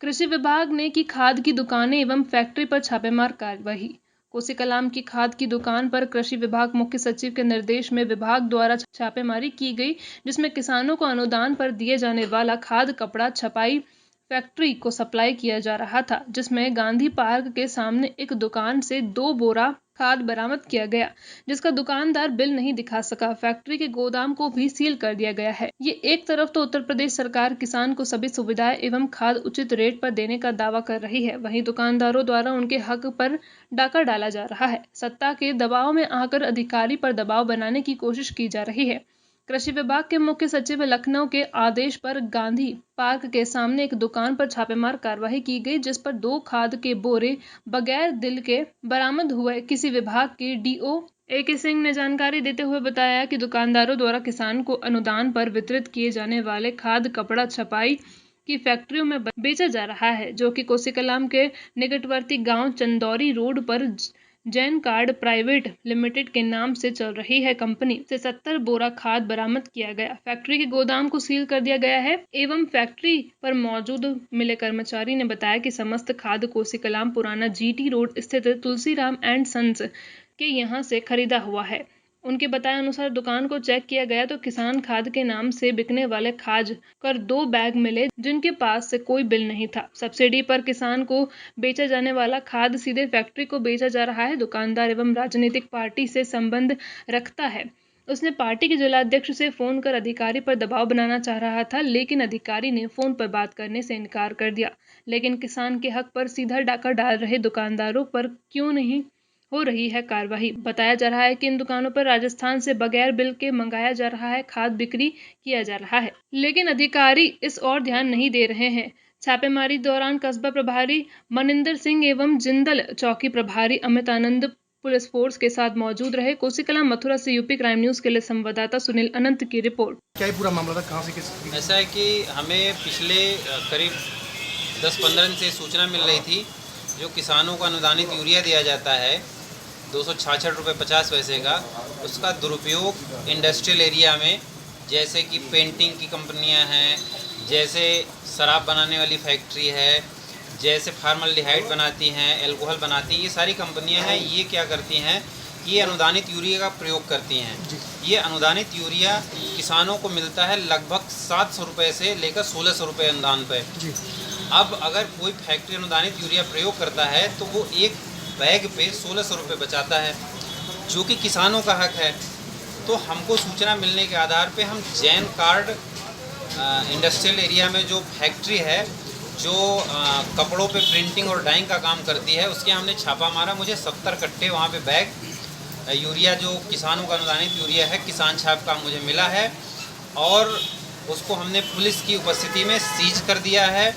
कृषि विभाग ने की खाद की दुकानें एवं फैक्ट्री पर छापेमार कार्रवाई। कोसीकलाम की खाद की दुकान पर कृषि विभाग मुख्य सचिव के निर्देश में विभाग द्वारा छापेमारी की गई, जिसमें किसानों को अनुदान पर दिए जाने वाला खाद कपड़ा छपाई फैक्ट्री को सप्लाई किया जा रहा था, जिसमें गांधी पार्क के सामने एक दुकान से 2 बोरा खाद बरामद किया गया, जिसका दुकानदार बिल नहीं दिखा सका। फैक्ट्री के गोदाम को भी सील कर दिया गया है। ये एक तरफ तो उत्तर प्रदेश सरकार किसान को सभी सुविधाएं एवं खाद उचित रेट पर देने का दावा कर रही है, वहीं दुकानदारों द्वारा उनके हक पर डाका डाला जा रहा है। सत्ता के दबाव में आकर अधिकारी पर दबाव बनाने की कोशिश की जा रही है। कृषि विभाग के मुख्य सचिव लखनऊ के आदेश पर गांधी पार्क के सामने एक दुकान पर छापेमार कार्रवाई की गई, जिस पर 2 खाद के बोरे बगैर दिल के बरामद हुए। किसी विभाग के डीओ AK सिंह ने जानकारी देते हुए बताया कि दुकानदारों द्वारा किसान को अनुदान पर वितरित किए जाने वाले खाद कपड़ा छपाई की फैक्ट्रियों में बेचा जा रहा है, जो कि कोसीकलाम के निकटवर्ती गांव चंदौरी रोड पर जैन कार्ड प्राइवेट लिमिटेड के नाम से चल रही है कंपनी से 70 बोरा खाद बरामद किया गया। फैक्ट्री के गोदाम को सील कर दिया गया है एवं फैक्ट्री पर मौजूद मिले कर्मचारी ने बताया कि समस्त खाद कोसीकलाम पुराना GT रोड स्थित तुलसीराम एंड सन्स के यहाँ से खरीदा हुआ है। उनके बताए अनुसार दुकान को चेक किया गया तो किसान खाद के नाम से बिकने वाले खाद कर 2 बैग मिले, जिनके पास से कोई बिल नहीं था। सब्सिडी पर किसान को बेचा जाने वाला खाद सीधे फैक्ट्री को बेचा जा रहा है। दुकानदार एवं राजनीतिक पार्टी से संबंध रखता है। उसने पार्टी के जिलाध्यक्ष से फोन कर अधिकारी पर दबाव बनाना चाह रहा था, लेकिन अधिकारी ने फोन पर बात करने से इनकार कर दिया। लेकिन किसान के हक पर सीधा डाका डाल रहे दुकानदारों पर क्यों नहीं हो रही है कार्रवाई। बताया जा रहा है कि इन दुकानों पर राजस्थान से बगैर बिल के मंगाया जा रहा है खाद बिक्री किया जा रहा है, लेकिन अधिकारी इस ओर ध्यान नहीं दे रहे हैं। छापेमारी दौरान कस्बा प्रभारी मनिंदर सिंह एवं जिंदल चौकी प्रभारी अमित आनंद पुलिस फोर्स के साथ मौजूद रहे। कोसीकलाम मथुरा से यूपी क्राइम न्यूज के लिए संवाददाता सुनील अनंत की रिपोर्ट। क्या ये पूरा मामला था, कहाँ से किस? ऐसा है कि हमें पिछले करीब 10-15 दिन से सूचना मिल रही थी, जो किसानों को अनुदानित यूरिया दिया जाता है 266 रुपये 50 पैसे का, उसका दुरुपयोग इंडस्ट्रियल एरिया में, जैसे कि पेंटिंग की कंपनियां हैं, जैसे शराब बनाने वाली फैक्ट्री है, जैसे फार्मल्डिहाइड बनाती हैं, अल्कोहल बनाती हैं, ये सारी कंपनियां हैं। ये क्या करती हैं, ये अनुदानित यूरिया का प्रयोग करती हैं। ये अनुदानित यूरिया किसानों को मिलता है लगभग 700 रुपये से लेकर 1600 रुपये अनुदान पर। अब अगर कोई फैक्ट्री अनुदानित यूरिया प्रयोग करता है तो वो एक बैग पे 1600 रुपये बचाता है, जो कि किसानों का हक है। तो हमको सूचना मिलने के आधार पे हम जैन कार्ड इंडस्ट्रियल एरिया में जो फैक्ट्री है, जो कपड़ों पे प्रिंटिंग और डाइंग का काम करती है, उसके हमने छापा मारा। मुझे 70 कट्टे वहाँ पे बैग यूरिया, जो किसानों का अनुदानित यूरिया है, किसान छाप का मुझे मिला है, और उसको हमने पुलिस की उपस्थिति में सीज कर दिया है।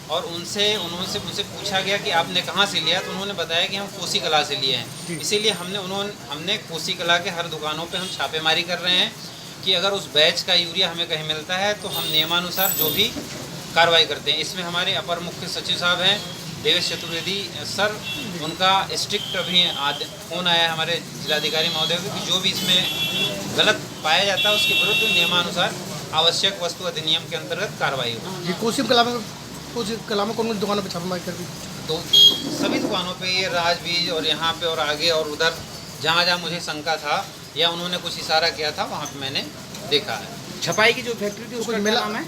और उनसे मुझसे पूछा गया कि आपने कहाँ से लिया, तो उन्होंने बताया कि हम कोसीकला से लिए हैं। इसीलिए हमने कोसीकला के हर दुकानों पे हम छापेमारी कर रहे हैं कि अगर उस बैच का यूरिया हमें कहीं मिलता है तो हम नियमानुसार जो भी कार्रवाई करते हैं। इसमें हमारे अपर मुख्य सचिव साहब हैं देवेश चतुर्वेदी सर, उनका स्ट्रिक्ट अभी फ़ोन आया है हमारे जिलाधिकारी महोदय को कि जो भी इसमें गलत पाया जाता है उसके विरुद्ध नियमानुसार आवश्यक वस्तु अधिनियम के अंतर्गत कार्रवाई होगी। कोसीकलाम में कौन दुकानों पे छापेमारी कर दी? तो सभी दुकानों पे, ये राजबीज और यहाँ पे और आगे और उधर जहाँ जहाँ मुझे शंका था या उन्होंने कुछ इशारा किया था, वहाँ पे मैंने देखा है। छपाई की जो फैक्ट्री थी उसका क्या नाम है?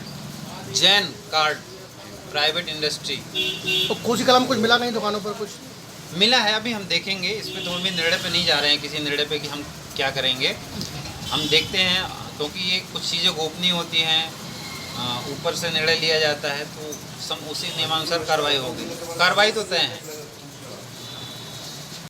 Jain card private industry. तो कोसीकलाम कुछ मिला नहीं दुकानों पर? कुछ मिला है, अभी हम देखेंगे। इसमें तो हम निर्णय पे नहीं जा रहे हैं, किसी निर्णय पे कि हम क्या करेंगे। हम देखते हैं, क्योंकि ये कुछ चीज़ें गोपनीय होती हैं, ऊपर से निर्णय लिया जाता है, तो उसी नियमानुसार कार्रवाई होगी। कार्रवाई तो तय है।